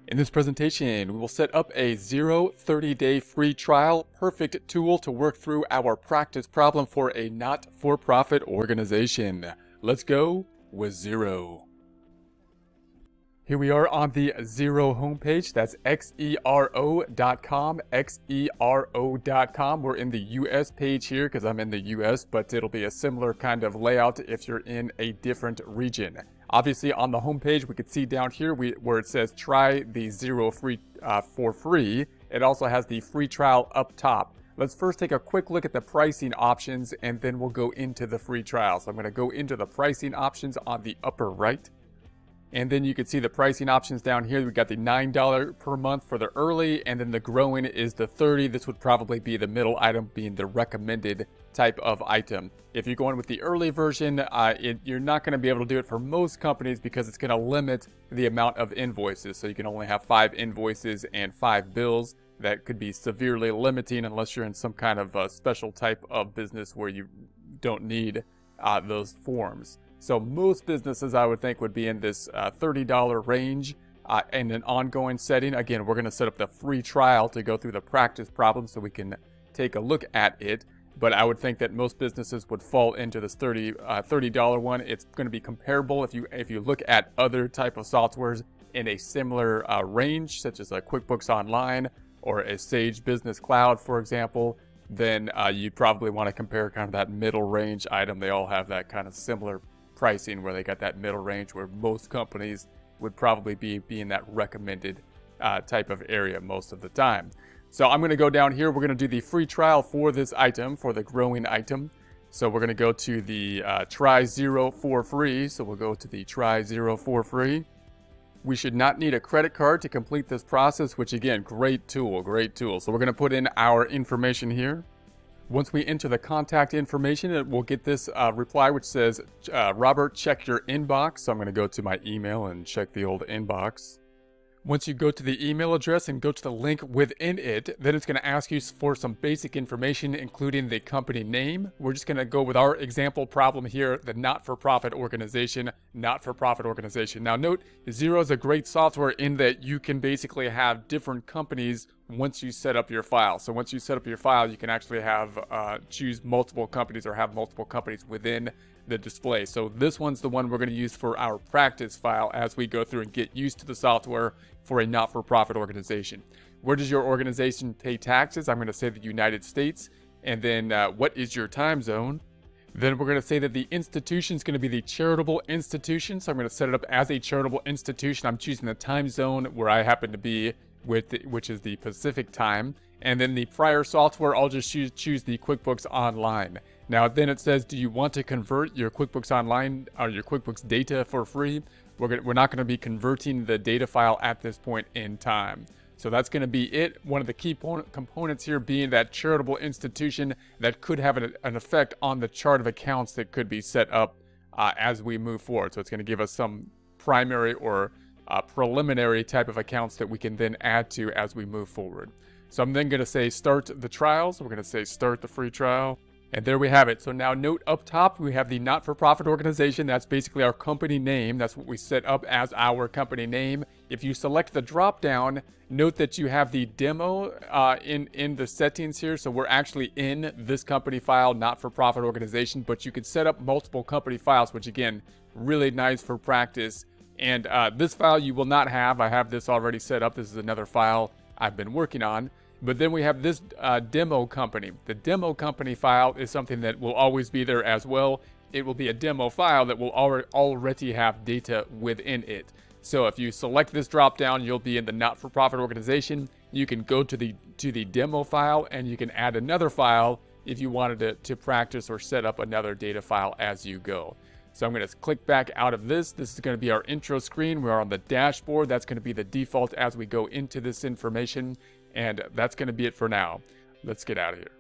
In this presentation, we will set up a Xero 30-day free trial, perfect tool to work through our practice problem for a not-for-profit organization. Let's go with Xero. Here we are on the Xero homepage. That's Xero.com, Xero.com. We're in the US page here because I'm in the US, but it'll be a similar kind of layout if you're in a different region. Obviously, on the homepage, we can see down here where it says try the Xero free for free. It also has the free trial up top. Let's first take a quick look at the pricing options, and then we'll go into the free trial. So I'm going to go into the pricing options on the upper right. And then you can see the pricing options down here. We got the $9 per month for the early, and then the growing is the $30. This would probably be the middle item, being the recommended type of item. If you're going with the early version, you're not going to be able to do it for most companies because it's going to limit the amount of invoices. So you can only have 5 invoices and 5 bills. That could be severely limiting unless you're in some kind of special type of business where you don't need those forms. So most businesses, I would think, would be in this $30 range in an ongoing setting. Again, we're going to set up the free trial to go through the practice problem so we can take a look at it. But I would think that most businesses would fall into this $30 one. It's going to be comparable if you look at other type of softwares in a similar range, such as a QuickBooks Online or a Sage Business Cloud, for example. Then you'd probably want to compare kind of that middle range item. They all have that kind of similar pricing where they got that middle range where most companies would probably be in that recommended type of area most of the time. So I'm going to go down here. We're going to do the free trial for this item, for the growing item. So we're going to go to the try Xero for free. So we'll go to the try Xero for free. We should not need a credit card to complete this process, which again, great tool, great tool. So we're going to put in our information here. Once we enter the contact information, it will get this reply which says, Robert, check your inbox. So I'm going to go to my email and check the old inbox. Once you go to the email address and go to the link within it, then it's going to ask you for some basic information, including the company name. We're just going to go with our example problem here, the not-for-profit organization, not-for-profit organization. Now note, Xero is a great software in that you can basically have different companies once you set up your file. So once you set up your file, you can actually have choose multiple companies or have multiple companies within the display. So this one's the one we're going to use for our practice file as we go through and get used to the software for a not-for-profit organization. Where does your organization pay taxes? I'm going to say the United States. And then what is your time zone? Then we're going to say that the institution is going to be the charitable institution. So I'm going to set it up as a charitable institution. I'm choosing the time zone where I happen to be with, which is the Pacific time. And then the prior software, I'll just choose the QuickBooks Online. Now then it says, do you want to convert your QuickBooks Online or your QuickBooks data for free? We're not going to be converting the data file at this point in time. So that's going to be it. One of the key components here being that charitable institution that could have an effect on the chart of accounts that could be set up as we move forward. So it's going to give us some primary or preliminary type of accounts that we can then add to as we move forward. So I'm then going to say start the trial. So we're going to say start the free trial. And there we have it. So now note up top, we have the not-for-profit organization. That's basically our company name. That's what we set up as our company name. If you select the drop-down, note that you have the demo in the settings here. So we're actually in this company file, not-for-profit organization, but you can set up multiple company files, which again, really nice for practice. And this file you will not have. I have this already set up. This is another file I've been working on. But then we have this demo company. The demo company file is something that will always be there as well. It will be a demo file that will already have data within it. So if you select this drop down, you'll be in the not-for-profit organization. You can go to the demo file and you can add another file if you wanted to practice or set up another data file as you go. So I'm going to click back out of this. This is going to be our intro screen. We're on the dashboard. That's going to be the default as we go into this information. And that's going to be it for now. Let's get out of here.